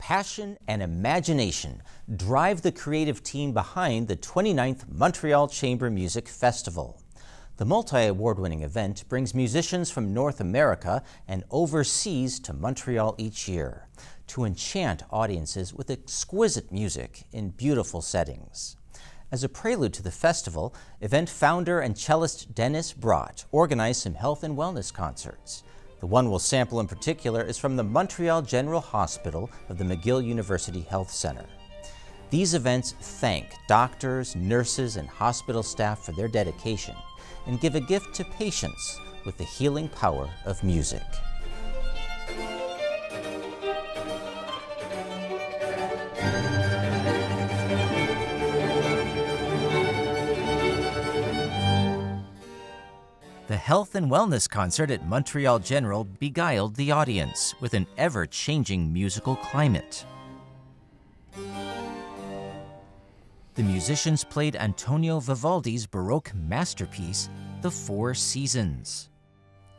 passion and imagination drive the creative team behind the 29th Montreal Chamber Music Festival. The multi-award-winning event brings musicians from North America and overseas to Montreal each year to enchant audiences with exquisite music in beautiful settings. As a prelude to the festival, event founder and cellist Denis Brott organized some health and wellness concerts. The one we'll sample in particular is from the Montreal General Hospital of the McGill University Health Center. These events thank doctors, nurses, and hospital staff for their dedication and give a gift to patients with the healing power of music. The health and wellness concert at Montreal General beguiled the audience with an ever-changing musical climate. The musicians played Antonio Vivaldi's Baroque masterpiece, The Four Seasons.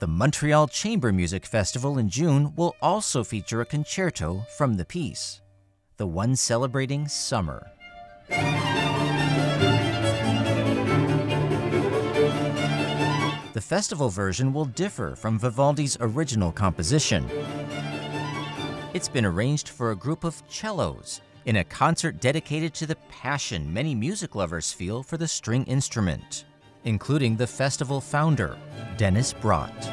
The Montreal Chamber Music Festival in June will also feature a concerto from the piece, the one celebrating summer. The festival version will differ from Vivaldi's original composition. It's been arranged for a group of cellos in a concert dedicated to the passion many music lovers feel for the string instrument, including the festival founder, Denis Brott.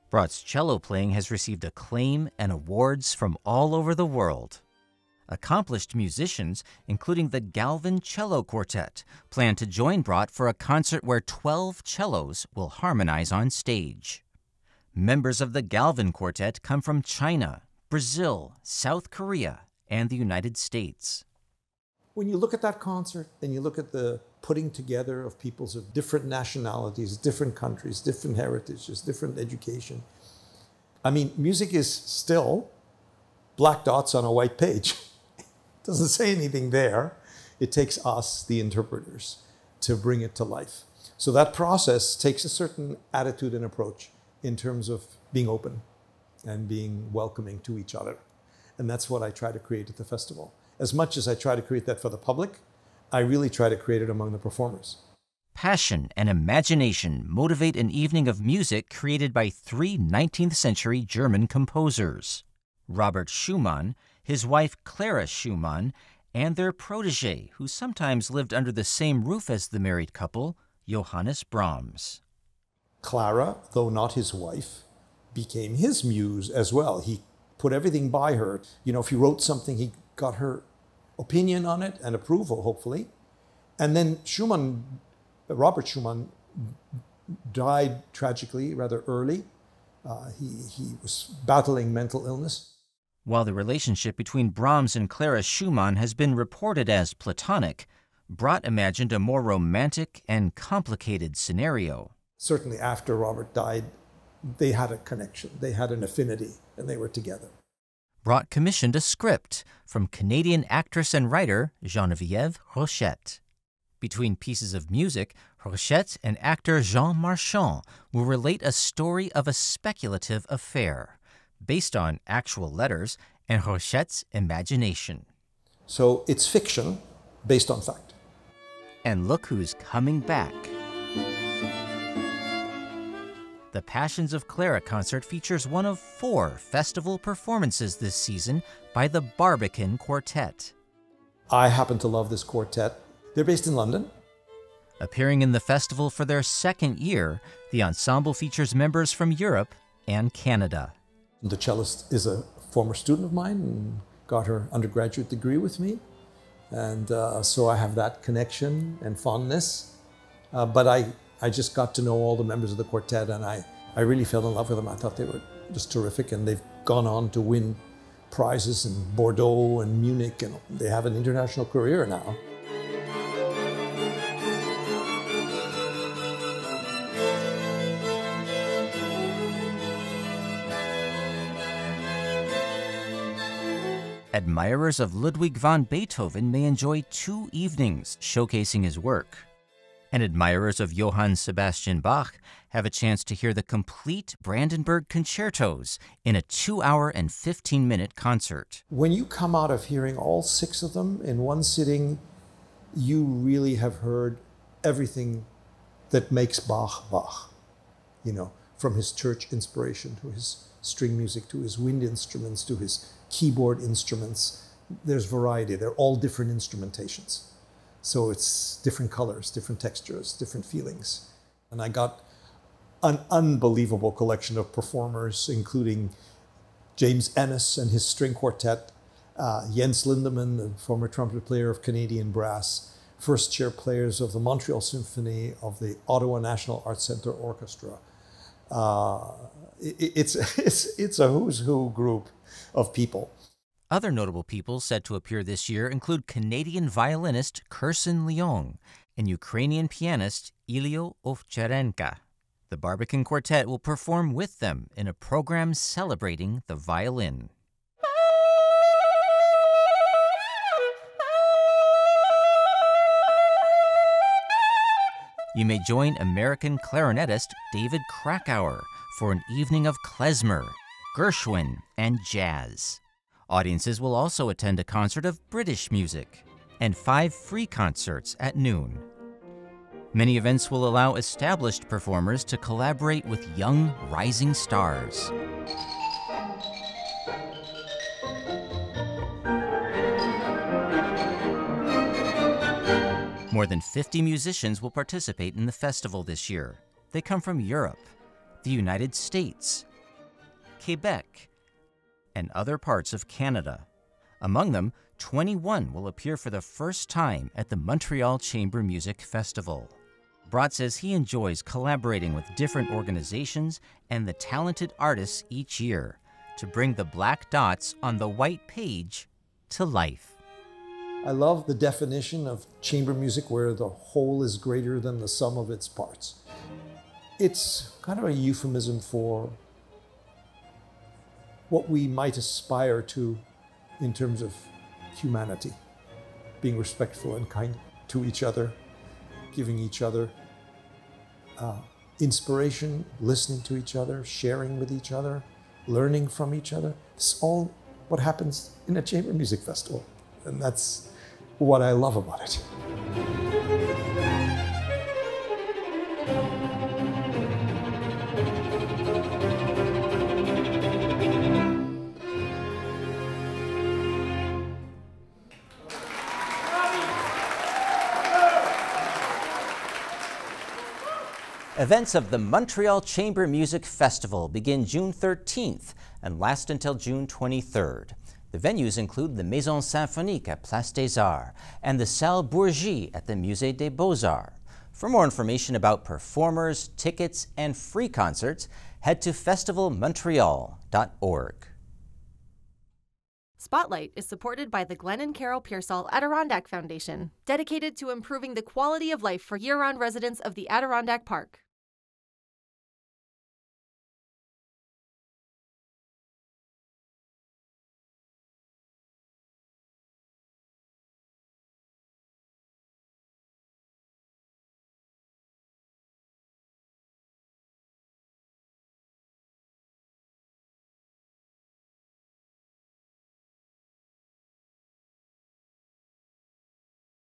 Brott's cello playing has received acclaim and awards from all over the world. Accomplished musicians, including the Galvin Cello Quartet, plan to join Brott for a concert where 12 cellos will harmonize on stage. Members of the Galvin Quartet come from China, Brazil, South Korea, and the United States. When you look at that concert and you look at the putting together of peoples of different nationalities, different countries, different heritages, different education, I mean, music is still black dots on a white page. It doesn't say anything there. It takes us, the interpreters, to bring it to life. So that process takes a certain attitude and approach in terms of being open and being welcoming to each other. And that's what I try to create at the festival. As much as I try to create that for the public, I really try to create it among the performers. Passion and imagination motivate an evening of music created by three 19th century German composers, Robert Schumann, his wife Clara Schumann, and their protege, who sometimes lived under the same roof as the married couple, Johannes Brahms. Clara, though not his wife, became his muse as well. He put everything by her. You know, if he wrote something, he got her opinion on it and approval, hopefully. And then Robert Schumann died tragically, rather early. He was battling mental illness. While the relationship between Brahms and Clara Schumann has been reported as platonic, Brott imagined a more romantic and complicated scenario. Certainly after Robert died, they had a connection, they had an affinity, and they were together. Brott commissioned a script from Canadian actress and writer Geneviève Rochette. Between pieces of music, Rochette and actor Jean Marchand will relate a story of a speculative affair, based on actual letters and Rochette's imagination. So it's fiction based on fact. And look who's coming back. The Passions of Clara concert features one of 4 festival performances this season by the Barbican Quartet. I happen to love this quartet. They're based in London. Appearing in the festival for their 2nd year, the ensemble features members from Europe and Canada. The cellist is a former student of mine and got her undergraduate degree with me. And so I have that connection and fondness. But I just got to know all the members of the quartet, and I really fell in love with them. I thought they were just terrific, and they've gone on to win prizes in Bordeaux and Munich, and they have an international career now. Admirers of Ludwig van Beethoven may enjoy 2 evenings showcasing his work. And admirers of Johann Sebastian Bach have a chance to hear the complete Brandenburg concertos in a 2-hour and 15-minute concert. When you come out of hearing all 6 of them in one sitting, you really have heard everything that makes Bach Bach. You know, from his church inspiration to his string music, to his wind instruments, to his keyboard instruments. There's variety. They're all different instrumentations. So it's different colors, different textures, different feelings. And I got an unbelievable collection of performers, including James Ennis and his string quartet, Jens Lindemann, the former trumpet player of Canadian Brass, first chair players of the Montreal Symphony, of the Ottawa National Arts Centre Orchestra. It's a who's who group of people. Other notable people set to appear this year include Canadian violinist Kirsten Leong and Ukrainian pianist Ilyo Ovcharenka. The Barbican Quartet will perform with them in a program celebrating the violin. You may join American clarinetist David Krakauer for an evening of klezmer, Gershwin, and jazz. Audiences will also attend a concert of British music and 5 free concerts at noon. Many events will allow established performers to collaborate with young, rising stars. More than 50 musicians will participate in the festival this year. They come from Europe, the United States, Quebec, and other parts of Canada. Among them, 21 will appear for the first time at the Montreal Chamber Music Festival. Brott says he enjoys collaborating with different organizations and the talented artists each year to bring the black dots on the white page to life. I love the definition of chamber music where the whole is greater than the sum of its parts. It's kind of a euphemism for what we might aspire to in terms of humanity, being respectful and kind to each other, giving each other inspiration, listening to each other, sharing with each other, learning from each other. It's all what happens in a chamber music festival, and that's what I love about it. Events of the Montreal Chamber Music Festival begin June 13th and last until June 23rd. The venues include the Maison Symphonique at Place des Arts and the Salle Bourgie at the Musée des Beaux-Arts. For more information about performers, tickets, and free concerts, head to festivalmontreal.org. Spotlight is supported by the Glenn and Carol Pearsall Adirondack Foundation, dedicated to improving the quality of life for year-round residents of the Adirondack Park.